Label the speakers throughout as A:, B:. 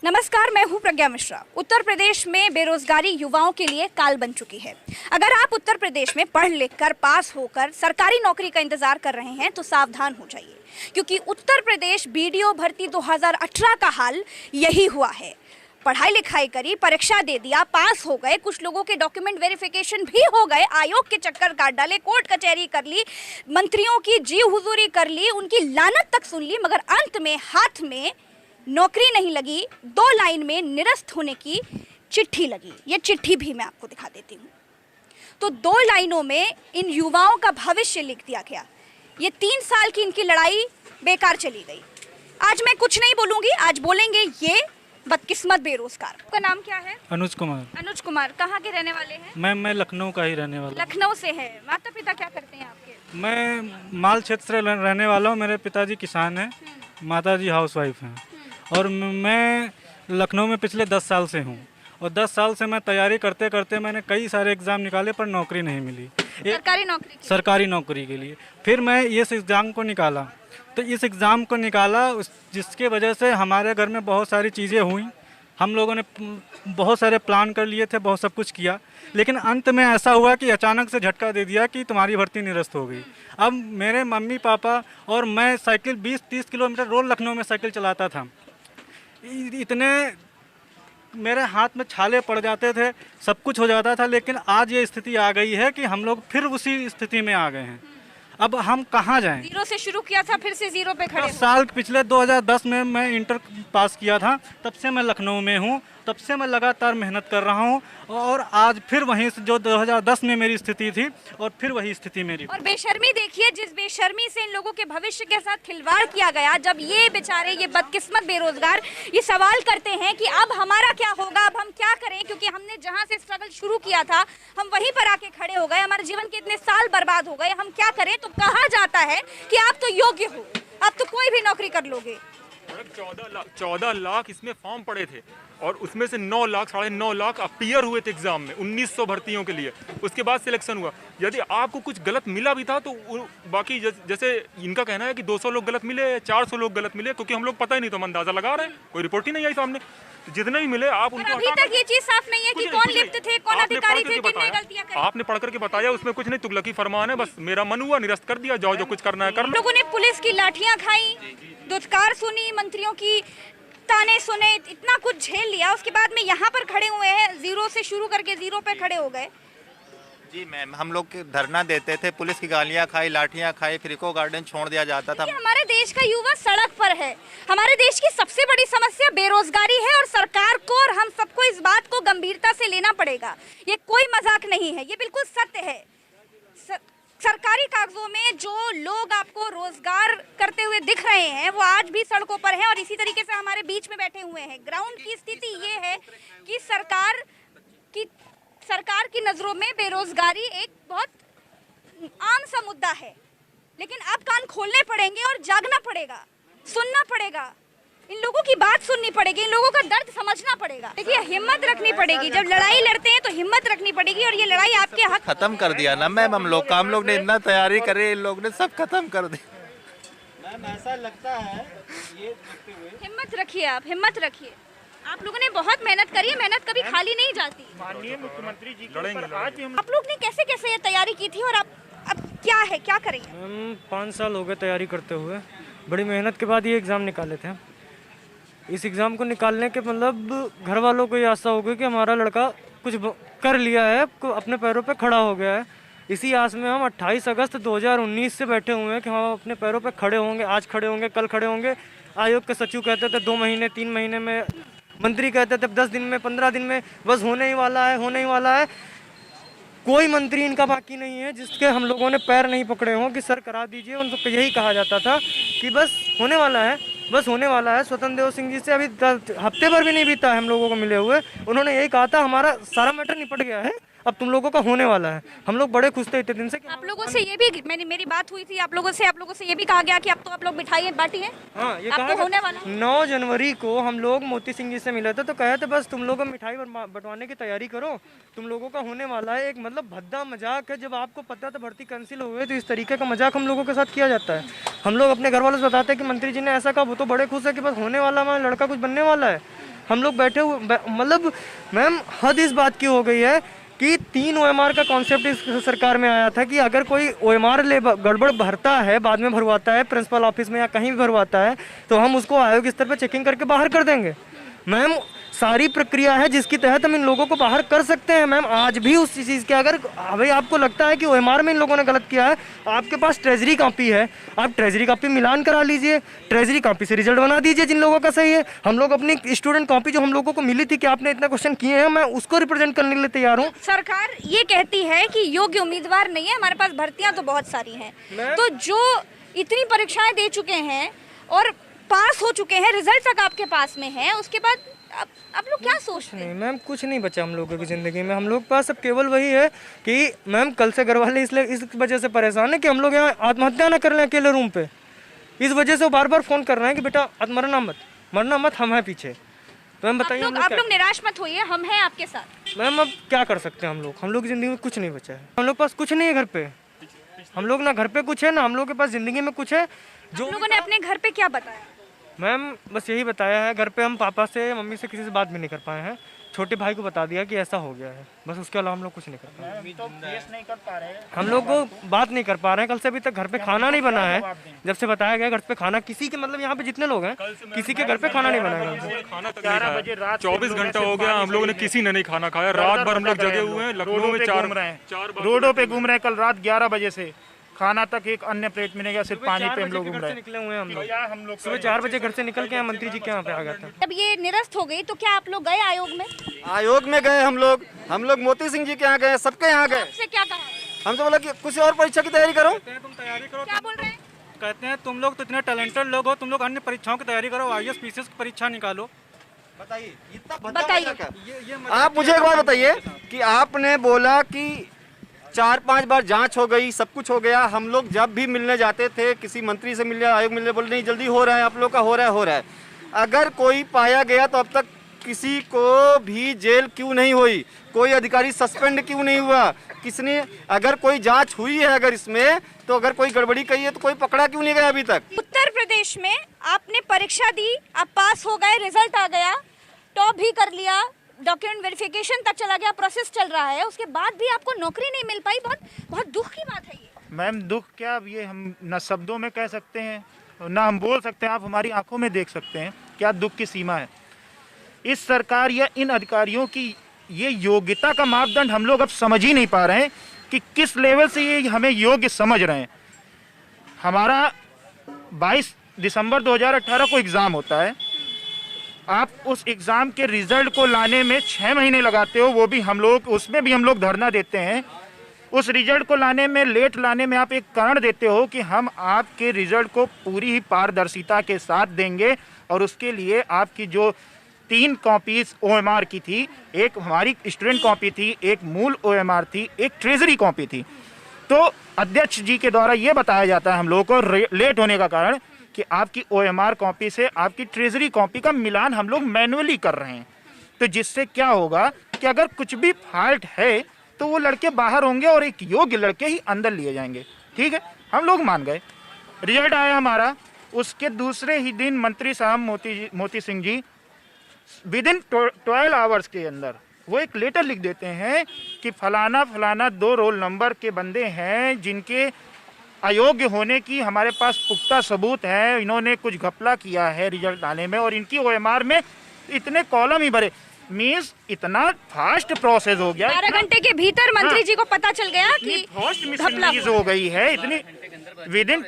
A: नमस्कार, मैं हूं प्रज्ञा मिश्रा। उत्तर प्रदेश में बेरोजगारी युवाओं के लिए काल बन चुकी है। अगर आप उत्तर प्रदेश में पढ़ लिख कर पास होकर सरकारी नौकरी का इंतजार कर रहे हैं तो सावधान हो जाइए, क्योंकि उत्तर प्रदेश बीडीओ भर्ती 2018 का हाल यही हुआ है। पढ़ाई लिखाई करी, परीक्षा दे दिया, पास हो गए, कुछ लोगों के डॉक्यूमेंट वेरिफिकेशन भी हो गए, आयोग के चक्कर काट डाले, कोर्ट कचहरी कर ली, मंत्रियों की जी हुजूरी कर ली, उनकी लानत तक सुन ली, मगर अंत में हाथ में नौकरी नहीं लगी, 2 लाइन में निरस्त होने की चिट्ठी लगी। ये चिट्ठी भी मैं आपको दिखा देती हूँ। तो 2 लाइनों में इन युवाओं का भविष्य लिख दिया गया। ये 3 साल की इनकी लड़ाई बेकार चली गई। आज मैं कुछ नहीं बोलूंगी, आज बोलेंगे ये बदकिस्मत बेरोजगार। आपका नाम क्या है?
B: अनुज कुमार।
A: अनुज कुमार, कहाँ के रहने वाले हैं?
B: मैं लखनऊ का ही रहने वाला।
A: लखनऊ से है। माता पिता क्या करते हैं आपके?
B: मैं माल क्षेत्र से रहने वाला हूँ। मेरे पिताजी किसान हैं, माताजी हाउसवाइफ हैं, और मैं लखनऊ में पिछले 10 साल से हूँ। और 10 साल से मैं तैयारी करते करते मैंने कई सारे एग्ज़ाम निकाले, पर नौकरी नहीं मिली। सरकारी नौकरी के लिए फिर मैं इस एग्ज़ाम को निकाला। तो इस एग्ज़ाम को निकाला जिसके वजह से हमारे घर में बहुत सारी चीज़ें हुई। हम लोगों ने बहुत सारे प्लान कर लिए थे, बहुत सब कुछ किया, लेकिन अंत में ऐसा हुआ कि अचानक से झटका दे दिया कि तुम्हारी भर्ती निरस्त हो गई। अब मेरे मम्मी पापा और मैं साइकिल 20-30 किलोमीटर रोज लखनऊ में साइकिल चलाता था। इतने मेरे हाथ में छाले पड़ जाते थे, सब कुछ हो जाता था, लेकिन आज ये स्थिति आ गई है कि हम लोग फिर उसी स्थिति में आ गए हैं। अब हम कहाँ जाएं?
A: जीरो से शुरू किया था, फिर से जीरो पे खड़े।
B: 10 साल पिछले 2010 में मैं इंटर पास किया था, तब से मैं लखनऊ में हूँ, तब से मैं लगातार मेहनत कर रहा हूँ, और आज फिर वहीं से जो 2010 में मेरी स्थिति थी और फिर वही स्थिति मेरी। और
A: बेशर्मी देखिए, जिस बेशर्मी से इन लोगों के भविष्य के साथ खिलवाड़ किया गया। जब ये बेचारे, ये बदकिस्मत बेरोजगार ये सवाल करते हैं कि अब हमारा क्या होगा, अब हम क्या करें, क्योंकि हमने जहाँ से स्ट्रगल शुरू किया था हम वहीं पर आके खड़े हो गए, हमारे जीवन के इतने साल बर्बाद हो गए, हम क्या करें। तो कहा जाता है कि आप तो योग्य हो, आप तो कोई भी नौकरी कर लोगे।
C: 14 लाख इसमें फॉर्म पड़े थे, और उसमें से 9 लाख 9.5 लाख अपीयर हुए थे एग्जाम में 1900 भर्तियों के लिए। उसके बाद सिलेक्शन हुआ। यदि आपको कुछ गलत मिला भी था तो बाकी जैसे इनका कहना है कि 200 लोग गलत मिले, 400 लोग गलत मिले, क्योंकि हम लोग पता ही नहीं, तो हम अंदाजा लगा रहे हैं, कोई रिपोर्ट ही नहीं आई सामने। तो जितने भी मिले आप उनको
A: अभी तक ये चीज साफ नहीं है कि कौन लिप्त थे, कौन अधिकारी थे, कितने गलतियां करी।
C: आपने पढ़ करके बताया, उसमें कुछ नहीं, तुगलकी फरमान है, बस मेरा मन हुआ निरस्त कर दिया, जाओ जो कुछ करना है कर लो।
A: लोगों ने पुलिस की लाठियां खाई, दुत्कार सुनी, मंत्रियों की ताने सुने, इतना कुछ झेल लिया, उसके बाद में यहाँ पर खड़े हुए हैं, जीरो से शुरू करके जीरो पे खड़े हो गए।
D: जी मैम, हम लोग धरना देते थे, पुलिस की गालियाँ खाई, लाठियाँ खाई, फिर इको गार्डन छोड़ दिया जाता था।
A: हमारे देश का युवा सड़क पर है। हमारे देश की सबसे बड़ी समस्या बेरोजगारी है, और सरकार को और हम सबको इस बात को गंभीरता से लेना पड़ेगा। ये कोई मजाक नहीं है, ये बिल्कुल सत्य है। सरकारी कागजों में जो लोग आपको रोजगार करते हुए दिख रहे हैं वो आज भी सड़कों पर हैं, और इसी तरीके से हमारे बीच में बैठे हुए हैं। ग्राउंड की स्थिति ये है कि सरकार की नजरों में बेरोजगारी एक बहुत आम सा मुद्दा है, लेकिन अब कान खोलने पड़ेंगे और जागना पड़ेगा, सुनना पड़ेगा, इन लोगों की बात सुननी पड़ेगी, इन लोगों का दर्द समझना पड़ेगा। देखिए, हिम्मत रखनी पड़ेगी। जब लड़ाई लड़ते हैं तो हिम्मत रखनी पड़ेगी, और ये लड़ाई आपके हक।
D: खत्म कर दिया ना मैम, हम लोग ने इतना तैयारी करे, इन लोग ने सब खत्म कर दिया।
B: मैम ऐसा लगता है ये देखते हुए।
A: हिम्मत रखिए, आप हिम्मत रखिए। आप लोगों ने बहुत मेहनत करी है, मेहनत कभी खाली नहीं जाती।
B: माननीय मुख्यमंत्री जी
A: आप लोग ने कैसे कैसे ये तैयारी की थी, और अब क्या है, क्या करेंगे?
E: हम 5 साल हो गए तैयारी करते हुए, बड़ी मेहनत के बाद ये एग्ज़ाम निकाले थे। इस एग्ज़ाम को निकालने के मतलब घर वालों को ये आशा हो गई कि हमारा लड़का कुछ कर लिया है, अपने पैरों पे खड़ा हो गया है। इसी आस में हम 28 अगस्त 2019 से बैठे हुए हैं कि हम अपने पैरों पे खड़े होंगे, आज खड़े होंगे, कल खड़े होंगे। आयोग के सचिव कहते थे 2 महीने 3 महीने में, मंत्री कहते थे 10 दिन में, 15 दिन में, बस होने ही वाला है, होने ही वाला है। कोई मंत्री इनका बाकी नहीं है जिसके हम लोगों ने पैर नहीं पकड़े हों कि सर करा दीजिए। उनको यही कहा जाता था कि बस होने वाला है, बस होने वाला है। स्वतंत्र देव सिंह जी से अभी हफ्ते भर भी नहीं बीता है हम लोगों को मिले हुए, उन्होंने यही कहा था हमारा सारा मैटर निपट गया है, अब तुम लोगों का होने वाला है। हम लोग बड़े खुश थे इतने दिन से।
A: आप लोगों से ये भी मेरी बात हुई थी, आप लोगों से ये भी कहा गया कि अब तो आप लोग मिठाई बांटी है।
E: हाँ, ये
A: कहा होने वाला।
E: 9 जनवरी को हम लोग मोती सिंह जी से मिले थे, तो कहे थे बस तुम लोग मिठाई बंटवाने की तैयारी करो, तुम लोगों का होने वाला है। एक मतलब भद्दा मजाक है। जब आपको पता था भर्ती कैंसिल हो गई, तो इस तरीके का मजाक हम लोगों के साथ किया जाता है। हम लोग अपने घर वालों से बताते हैं कि मंत्री जी ने ऐसा कहा, वो तो बड़े खुश है कि बस होने वाला, हमारा लड़का कुछ बनने वाला है। हम लोग बैठे हुए मतलब मैम हद इस बात की हो गई है कि 3 OMR का कॉन्सेप्ट इस सरकार में आया था कि अगर कोई OMR गड़बड़ भरता है, बाद में भरवाता है प्रिंसिपल ऑफिस में या कहीं भी भरवाता है, तो हम उसको आयोग स्तर पर चेकिंग करके बाहर कर देंगे। मैम सारी प्रक्रिया है जिसके तहत हम इन लोगों को बाहर कर सकते हैं। मैम आज भी उस चीज़ के अगर भाई आपको लगता है कि OMR में इन लोगों ने गलत किया है, आपके पास ट्रेजरी कॉपी है, आप ट्रेजरी कॉपी मिलान करा लीजिए, ट्रेजरी कॉपी से रिजल्ट बना दीजिए जिन लोगों का सही है। हम लोग अपनी स्टूडेंट कॉपी जो हम लोगों को मिली थी कि आपने इतना क्वेश्चन किए हैं, मैं उसको रिप्रेजेंट करने के लिए तैयार हूँ।
A: सरकार ये कहती है कि योग्य उम्मीदवार नहीं है, हमारे पास भर्तियां तो बहुत सारी हैं, तो जो इतनी परीक्षाएं दे चुके हैं और पास हो चुके हैं, रिजल्ट तक आपके पास में है, उसके बाद आप लोग क्या सोचते हैं?
E: नहीं मैम, कुछ नहीं बचा हम लोगों की ज़िंदगी में। हम लोग के पास अब केवल वही है कि मैम कल से घर वाले इसलिए इस वजह से परेशान है कि हम लोग यहाँ आत्महत्या ना कर लें अकेले रूम पे। इस वजह से वो बार बार फ़ोन कर रहे हैं कि बेटा मरना मत, हम हैं पीछे। तो मैम बताइए
A: आप लोग निराश मत होइए, हम हैं आपके साथ।
E: मैम अब क्या कर सकते हैं हम लोग की ज़िंदगी में कुछ नहीं बचा है। हम लोग के पास कुछ नहीं है घर पे, हम लोग ना घर पे कुछ है ना हम लोग के पास ज़िंदगी में कुछ है।
A: जो लोगों ने अपने घर पे क्या बताया?
E: मैम बस यही बताया है, घर पे हम पापा से मम्मी से किसी से बात भी नहीं कर पाए हैं। छोटे भाई को बता दिया कि ऐसा हो गया है, बस उसके अलावा हम लोग कुछ नहीं कर पाए। हम लोग को बात नहीं कर पा रहे हैं। कल से अभी तक घर पे खाना नहीं बना है। जब से बताया गया घर पे खाना किसी के मतलब यहाँ पे जितने लोग हैं किसी के घर पे खाना नहीं बना है।
C: खाना तक 24 घंटा हो गया, हम लोगों ने किसी ने नहीं खाना खाया। रात भर हम लोग जगे हुए हैं, लखनऊ में 4
F: रोडों पे घूम रहे हैं। कल रात 11 बजे से खाना तक एक अन्य प्लेट में नहीं गया, सिर्फ पानी पे हम लोग घूम रहे हैं।
E: निकले हुए हैं हम लोग सुबह 4 बजे घर से निकल के मंत्री जी के यहाँ पे आ गया था।
A: जब ये निरस्त हो गई तो क्या आप लोग गए आयोग में?
G: आयोग में गए हम लोग मोती सिंह जी के यहाँ गए, सबके यहाँ गए।
A: आपसे क्या कहा?
G: हमसे बोला कि कुछ और परीक्षा की तैयारी करो।
B: तुम तैयारी करो,
A: क्या बोल रहे हैं?
B: कहते हैं तुम लोग तो इतने टैलेंटेड लोग हो, तुम लोग अन्य परीक्षाओं की तैयारी करो, IAS PCS की परीक्षा निकालो।
G: बताइए इतना
A: बताइए।
G: क्या? आप मुझे एक बात बताइए कि आपने बोला कि 4-5 बार जांच हो गई, सब कुछ हो गया। हम लोग जब भी मिलने जाते थे, किसी मंत्री से मिलने, आयोग मिलने, बोले नहीं जल्दी हो रहा है, आप लोग का हो रहा है। अगर कोई पाया गया तो अब तक किसी को भी जेल क्यों नहीं हुई? कोई अधिकारी सस्पेंड क्यों नहीं हुआ? किसने, अगर कोई जांच हुई है अगर इसमें, तो अगर कोई गड़बड़ी कही है तो कोई पकड़ा क्यों नहीं गया अभी तक?
A: उत्तर प्रदेश में आपने परीक्षा दी, आप पास हो गए, रिजल्ट आ गया, टॉप भी कर लिया, डॉक्यूमेंट वेरिफिकेशन तक चला गया, प्रोसेस चल रहा है, उसके बाद भी आपको नौकरी नहीं मिल पाई। बहुत दुख की बात है ये।
F: मैम दुख क्या, अब ये हम न शब्दों में कह सकते हैं ना हम बोल सकते हैं। आप हमारी आंखों में देख सकते हैं क्या दुख की सीमा है। इस सरकार या इन अधिकारियों की ये योग्यता का मापदंड हम लोग अब समझ ही नहीं पा रहे हैं कि किस लेवल से ये हमें योग्य समझ रहे हैं। हमारा 22 दिसंबर 2018 को एग्ज़ाम होता है। आप उस एग्ज़ाम के रिजल्ट को लाने में 6 महीने लगाते हो, वो भी हम लोग, उसमें भी हम लोग धरना देते हैं। उस रिजल्ट को लाने में, लेट लाने में आप एक कारण देते हो कि हम आपके रिजल्ट को पूरी ही पारदर्शिता के साथ देंगे और उसके लिए आपकी जो 3 कॉपीज OMR की थी, एक हमारी स्टूडेंट कॉपी थी, एक मूल OMR थी, एक ट्रेजरी कॉपी थी। तो अध्यक्ष जी के द्वारा ये बताया जाता है हम लोगों को लेट होने का कारण कि आपकी OMR कॉपी से आपकी ट्रेजरी कॉपी का मिलान हम लोग मैनुअली कर रहे हैं। तो जिससे क्या होगा कि अगर कुछ भी फॉल्ट है तो वो लड़के बाहर होंगे और एक योग्य लड़के ही अंदर लिए जाएंगे। ठीक है, हम लोग मान गए। रिजल्ट आया हमारा, उसके दूसरे ही दिन मंत्री साहब मोती सिंह जी विदिन 12 आवर्स के अंदर वो एक लेटर लिख देते हैं कि फलाना 2 रोल नंबर के बंदे हैं जिनके अयोग्य होने की हमारे पास पुख्ता सबूत है, इन्होंने कुछ घपला किया है रिजल्ट आने में और इनकी OMR में इतने कॉलम ही भरे। मींस इतना फास्ट प्रोसेस हो गया,
A: 12 घंटे के भीतर मंत्री जी को पता चल गया कि
F: फास्ट मिशन हो गई है इतनी विदिन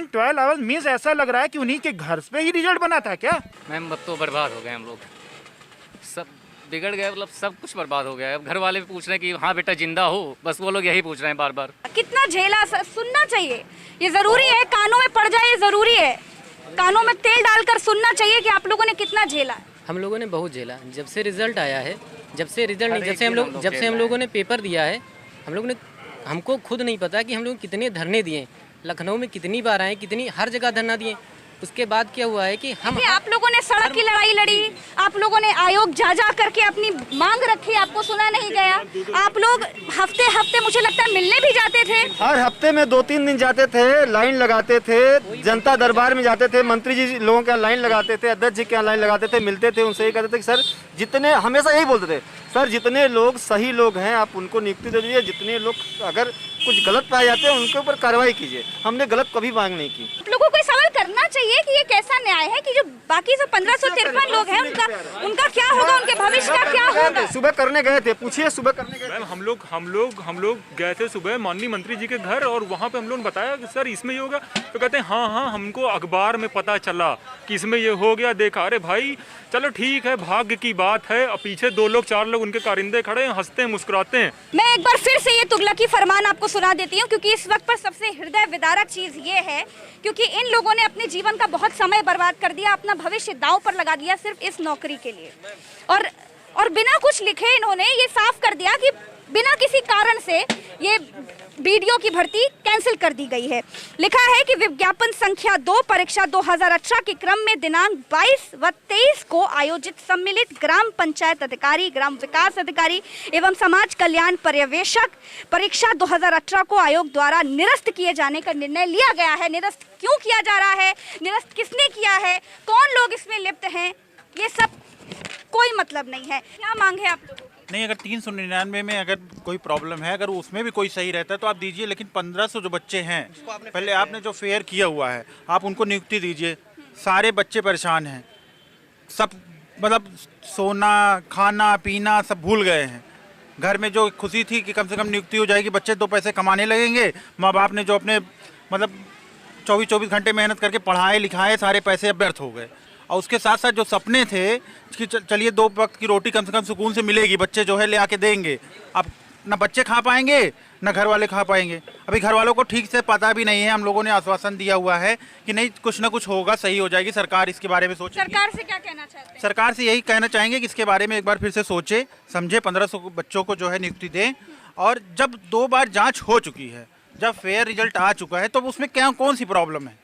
F: 12 आवर्स। मींस ऐसा लग रहा है कि उन्हीं के घर पे ही रिजल्ट बना था क्या?
H: मैम अब तो बर्बाद हो गए हम लोग, सब बिगड़ गए, मतलब सब कुछ बर्बाद हो गया है। अब घर वाले भी पूछ रहे हैं कि हाँ बेटा जिंदा हो, बस वो लोग यही पूछ रहे हैं बार बार।
A: कितना झेला, सुनना चाहिए, ये जरूरी है, कानों में पड़ जाए, ये जरूरी है, कानों में तेल डालकर सुनना चाहिए कि आप लोगों ने कितना झेला।
I: हम लोगों ने बहुत झेला। जब से रिजल्ट आया है, जब से हम लोगों ने पेपर दिया है, हमको खुद नहीं पता कि हम लोग कितने धरने दिए, लखनऊ में कितनी बार आए, कितनी हर जगह धरना दिए। उसके बाद क्या हुआ है कि हम
A: देखिए, आप लोगों ने सड़क की लड़ाई लड़ी, आप लोगों ने आयोग जा करके अपनी मांग रखी, आपको सुना नहीं गया। आप लोग हफ्ते हफ्ते मुझे लगता है मिलने भी जाते थे।
G: हर हफ्ते में 2-3 दिन जाते थे, लाइन लगाते थे, जनता दरबार में जाते थे, मंत्री जी लोगों के यहाँ लाइन लगाते थे, अध्यक्ष जी के यहाँ लाइन लगाते थे, मिलते थे, उनसे ये कहते थे कि सर जितने, हमेशा यही बोलते थे, सर जितने लोग सही लोग हैं आप उनको नियुक्ति दे दीजिए, जितने लोग अगर कुछ गलत पाए जाते हैं उनके ऊपर कार्रवाई कीजिए। हमने गलत कभी मांग नहीं की।
A: आप लोगों को ये सवाल करना चाहिए कि ये कैसा न्याय है कि जो बाकी जो 1553 लोग हैं उनका क्या होगा, उनके भविष्य का क्या होगा।
G: सुबह करने गए थे, पूछिए सुबह करने गए
C: मैम हम लोग गए थे सुबह माननीय मंत्री जी के घर, और वहाँ पे हम लोगों ने बताया कि सर इसमें ये होगा, तो कहते हैं हाँ हमको अखबार में पता चला कि इसमें ये हो गया, देखा। अरे भाई चलो ठीक है, भाग्य की बात है। और पीछे 2 लोग 4 लोग उनके कारिंदे खड़े हैं, हंसते हैं, मुस्कुराते हैं।
A: मैं एक बार फिर से ये तुगलकी फरमान आपको सुना देती हूँ, क्योंकि इस वक्त पर सबसे हृदय विदारक चीज ये है, क्योंकि इन लोगों ने अपने जीवन का बहुत समय बर्बाद कर दिया, अपना भविष्य दांव पर लगा दिया सिर्फ इस नौकरी के लिए। और बिना कुछ लिखे इन्होंने ये साफ कर दिया कि बिना किसी कारण से ये बीडीओ की भर्ती कैंसिल कर दी गई है। लिखा है कि विज्ञापन संख्या 2 परीक्षा 2018 के क्रम में दिनांक 22 व 23 को आयोजित सम्मिलित ग्राम पंचायत अधिकारी, ग्राम विकास अधिकारी एवं समाज कल्याण पर्यवेक्षक परीक्षा 2018 को आयोग द्वारा निरस्त किए जाने का निर्णय लिया गया है। निरस्त क्यों किया जा रहा है, निरस्त किसने किया है, कौन लोग इसमें लिप्त हैं, ये सब कोई मतलब नहीं है। क्या मांग है आप लोगों की?
J: नहीं, अगर 399 में अगर कोई प्रॉब्लम है, अगर उसमें भी कोई सही रहता है तो आप दीजिए, लेकिन 1500 जो बच्चे हैं, पहले आपने जो फेयर किया हुआ है आप उनको नियुक्ति दीजिए। सारे बच्चे परेशान हैं, सब मतलब सोना खाना पीना सब भूल गए हैं। घर में जो खुशी थी कि कम से कम नियुक्ति हो जाएगी, बच्चे 2 पैसे कमाने लगेंगे, माँ बाप ने जो अपने मतलब 24-24 घंटे मेहनत करके पढ़ाए लिखाए, सारे पैसे अब व्यर्थ हो गए। और उसके साथ साथ जो सपने थे कि चलिए 2 वक्त की रोटी कम से कम सुकून से मिलेगी, बच्चे जो है ले आके देंगे, अब ना बच्चे खा पाएंगे ना घर वाले खा पाएंगे। अभी घर वालों को ठीक से पता भी नहीं है। हम लोगों ने आश्वासन दिया हुआ है कि नहीं कुछ ना कुछ होगा, सही हो जाएगी, सरकार इसके बारे में सोचे।
A: सरकार से क्या कहना चाहते हैं?
J: सरकार से यही कहना चाहेंगे कि इसके बारे में एक बार फिर से सोचे समझे, 1500 बच्चों को जो है नियुक्ति दें। और जब 2 बार जाँच हो चुकी है, जब फेयर रिजल्ट आ चुका है, तो उसमें क्या कौन सी प्रॉब्लम है?